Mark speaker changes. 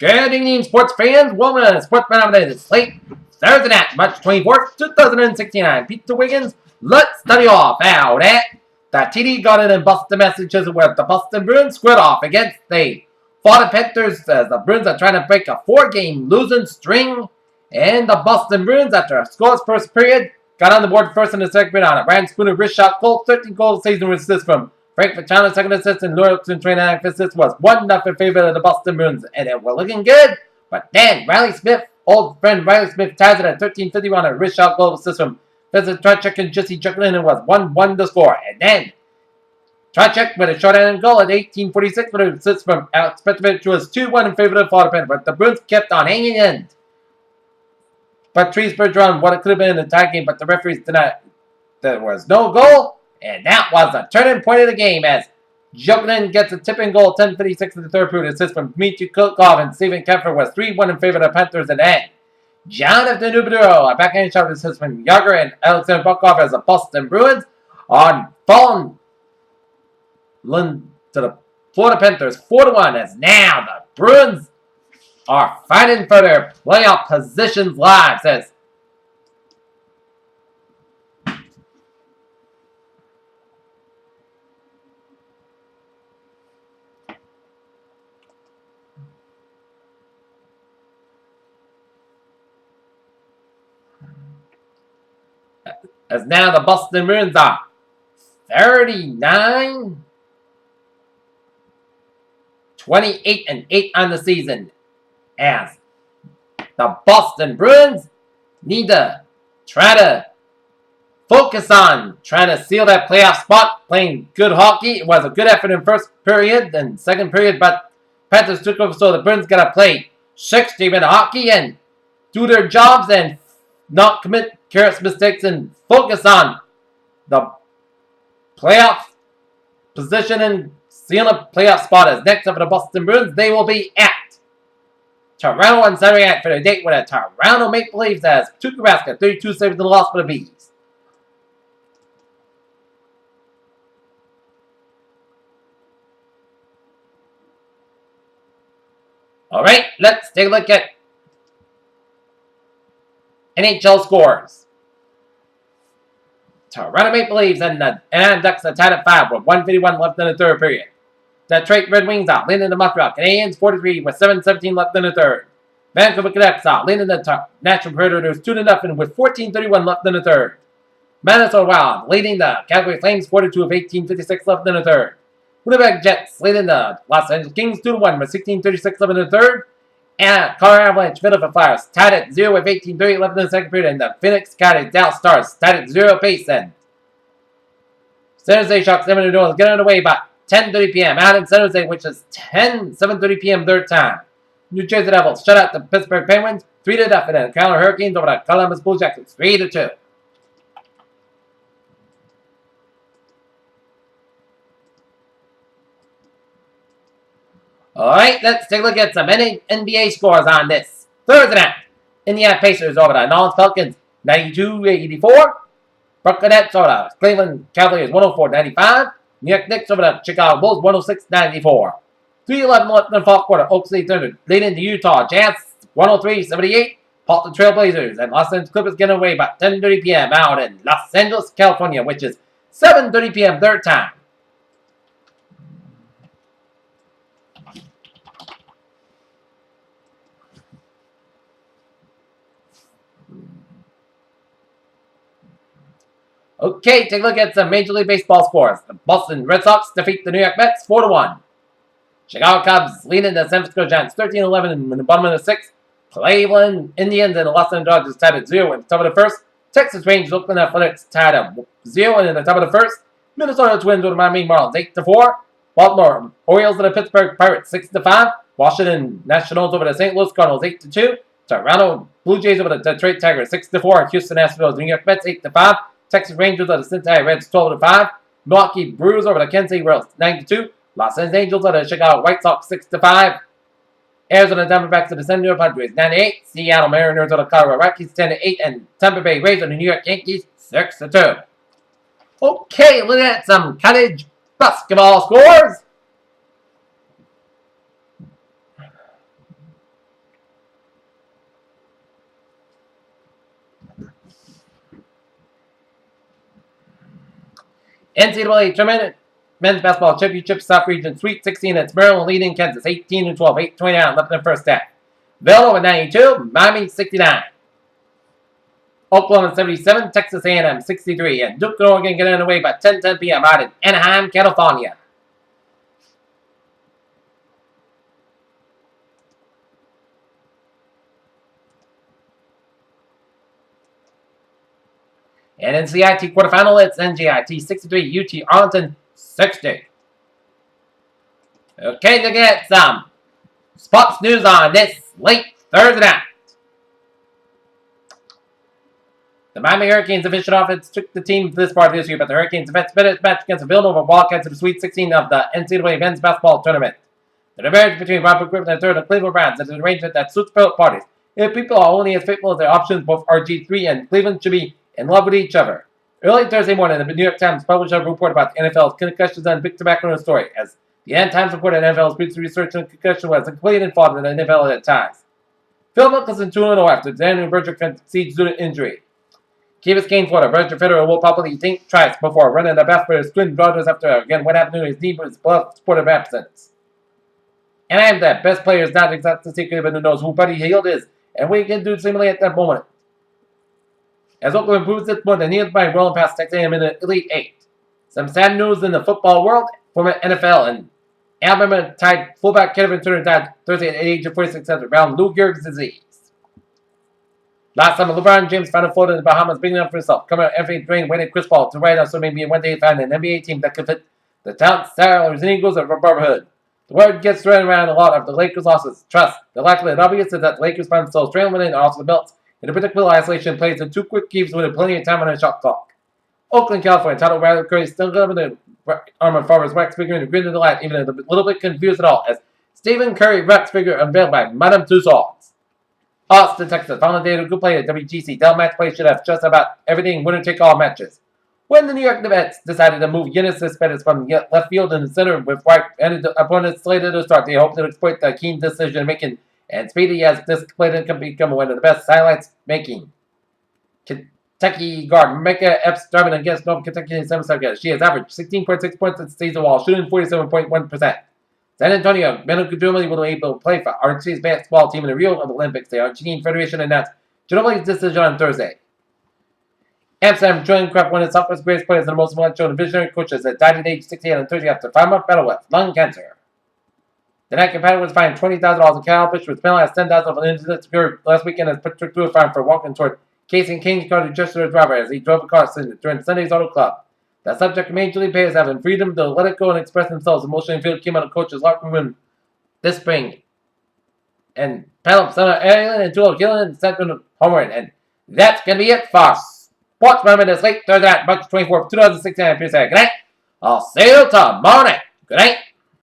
Speaker 1: Good evening, sports fans. Welcome to Sports Phenomenon. It's late Thursday night, March 24th, 2069. Peter Wiggins, let's study off out at the TD Garden in Boston, Massachusetts, where the Boston Bruins squared off against the Florida Panthers as the Bruins are trying to break a 4-game losing string. And the Boston Bruins, after a scoreless first period, got on the board first in the second period on a Ryan Spooner wrist shot goal, 13 goals season with assist from Frank Vachano's second assist and Lawrence 29 assists was 1-0 in favor of the Boston Bruins, and it was looking good. But then Riley Smith, old friend Riley Smith, ties it at 13:51 a wrist shot goal assist from Vincent Trachek and Jesse Juklin, and was 1-1 to score. And then Trachek with a short-handed goal at 18:46 with an assist from Alex Petrovich was 2-1 in favor of the Florida Panthers. But the Bruins kept on hanging in. Patrice Bergeron, what it could have been in a tie game, but the referees denied. There was no goal. And that was the turning point of the game as Juklin gets a tipping goal, 10:56 in the third period. Assist from Dmitry Kulikov and Steven Kemper was 3-1 in favor of the Panthers. And then Jonathan Huberdeau, a backhand shot assist from Yager and Alexander Bukov as the Boston Bruins on falling to the Florida Panthers 4-1 as now the Bruins are fighting for their playoff positions live. As now the Boston Bruins are 39, 28-8 on the season. As the Boston Bruins need to try to focus on trying to seal that playoff spot, playing good hockey. It was a good effort in first period and second period, but Panthers took over, so the Bruins got to play 60-minute hockey and do their jobs and not commit careless mistakes and focus on the playoff position and seal a playoff spot. As next up for the Boston Bruins, they will be at Toronto on Saturday night for the date with the Toronto Maple Leafs as Tuukka Rask 32 saves in the loss for the Bees. All right, let's take a look at NHL scores. Toronto Maple Leafs and the Anaheim Ducks are tied at 5 with 1:51 left in the third period. Detroit Red Wings are leading the Montreal Canadiens 43 with 7:17 left in the third. Vancouver Canucks are leading the Nashville Predators 2-0 with 14:31 left in the third. Minnesota Wild leading the Calgary Flames 42 with 18:56 left in the third. Winnipeg Jets leading the Los Angeles Kings 2-1 with 16:36 left in the third. And Colorado Avalanche Philadelphia Flyers tied at 0 with 18:30 left in the second period, and the Phoenix Coyotes Dallas Stars tied at 0 apiece. And San Jose Sharks 7-0 get underway by 10:30 p.m. out in San Jose, which is 7:30 p.m. their time. New Jersey Devils shut out the Pittsburgh Penguins 3-0, and the Carolina Hurricanes over the Columbus Blue Jackets 3-2. Alright, let's take a look at some NBA scores on this Thursday night. Indiana Pacers over the New Orleans Pelicans 92-84. Brooklyn Nets over the Cleveland Cavaliers 104-95. New York Knicks over the Chicago Bulls 106-94. 3:11 left in the fourth quarter. Oklahoma City Thunder leading the Utah Jazz 103-78. Portland Trail Blazers and Los Angeles Clippers getting away by 10:30 p.m. out in Los Angeles, California, which is 7:30 p.m. their time. Okay, take a look at some Major League Baseball scores. The Boston Red Sox defeat the New York Mets 4-1. Chicago Cubs leading the San Francisco Giants 13-11 in the bottom of the sixth. Cleveland Indians and the Los Angeles Dodgers tied at 0 in the top of the first. Texas Rangers Oakland Athletics tied at 0 in the top of the first. Minnesota Twins over the Miami Marlins 8-4. Baltimore Orioles and the Pittsburgh Pirates 6-5. Washington Nationals over the St. Louis Cardinals 8-2. Toronto Blue Jays over the Detroit Tigers 6-4. Houston Astros New York Mets 8-5. Texas Rangers over the Cincinnati Reds 12-5. Milwaukee Brewers over the Kansas City Royals 9-2. Los Angeles Angels over the Chicago White Sox 6-5. Arizona Diamondbacks over the San Diego Padres 9-8. Seattle Mariners over the Colorado Rockies 10-8. And Tampa Bay Rays over the New York Yankees 6-2. Okay, look at some college basketball scores. NCAA Tournament Men's Basketball Championship South Region Sweet 16. It's Maryland leading Kansas 18-12, 8:29 left in the first half. Villanova 92, Miami 69. Oklahoma 77, Texas A&M 63, and Duke and Oregon get underway by 10 p.m. out in Anaheim, California. And in CIT quarterfinal, it's NJIT 63, UT Arlington 60. Okay, to get some sports news on this late Thursday night. The Miami Hurricanes official offense took the team to this part this year, but the Hurricanes advanced better match against the Villanova Wildcats in the Sweet 16 of the NCAA Men's Basketball Tournament. The marriage between Robert Griffin III and the Cleveland Browns is an arrangement that suits both parties. If people are only as faithful as their options, both RG3 and Cleveland should be in love with each other. Early Thursday morning, the New York Times published a report about the NFL's concussions and big tobacco news story, as the Times reported NFL's recent research on concussion was completely informed in the NFL at times. Phil Mickelson 2-0 after Daniel Berger concedes due to injury. Key Biscayne, Florida. Roger Federer will probably think twice before running the bath for his twin brothers after, again, what happened to his knee was blood sportive absence. And I am that best player is not exactly secret, but who knows who Buddy Hield is and what he can do seemingly at that moment. As Oakland improves its more than needed by rolling past Texas A&M in the Elite Eight. Some sad news in the football world from the NFL, and Alabama tied fullback Kevin Turner died Thursday at the age of 46 after around Lou Gehrig's disease. Last summer, LeBron James found a Florida in the Bahamas big enough for himself. Coming out Anthony Dwayne, Wayne, and Chris Paul to write out so maybe one day find an NBA team that could fit the talent, salaries, and Eagles of brotherhood. The word gets thrown around a lot of the Lakers' losses. Trust, the likelihood obvious is that the Lakers find themselves trailing winning and also the belts in a predictable isolation plays in two quick keeps with plenty of time on a shot clock. Oakland, California, title Riley Curry still got the armor farmer's wax figure in the grin of the light, even a little bit confused at all, as Stephen Curry wax figure unveiled by Madame Tussauds. Austin, Texas, found a day to go play at WGC. Del match play should have just about everything winner-take-all matches. When the New York Mets decided to move Giannis Cespedes from left field and the center with right-handed opponents slated to start, they hoped to exploit the keen decision-making and speedy as this player can become one of the best highlights making. Kentucky guard Mecca Epps driving against North Kentucky in 7 seconds. She has averaged 16.6 points this season while shooting 47.1%. San Antonio, Manu Ginobili will be able to play for Argentina's basketball team in the Rio Olympics. The Argentine Federation announced Ginobili's decision on Thursday. Amsterdam Trillion Craft one of Southwest's greatest players and the most influential and visionary coaches that died at age 68 on Thursday after a 5-month battle with lung cancer. The night competitor was fined $20,000 in Cal Pitch, was penalized $10,000 of an incident secured last weekend as put through a fine for walking toward Casey King's car to gesture a driver as he drove a car during Sunday's Auto Club. The subject of Major League players having freedom to let it go and express themselves emotionally in field came out of coach's locker room this spring. And Pelham, Center, Allen, and Joel Gillen and second homered. And that's going to be it for Sports Moment this late Thursday night, March 24th, 2016. Good night. I'll see you tomorrow night. Good night.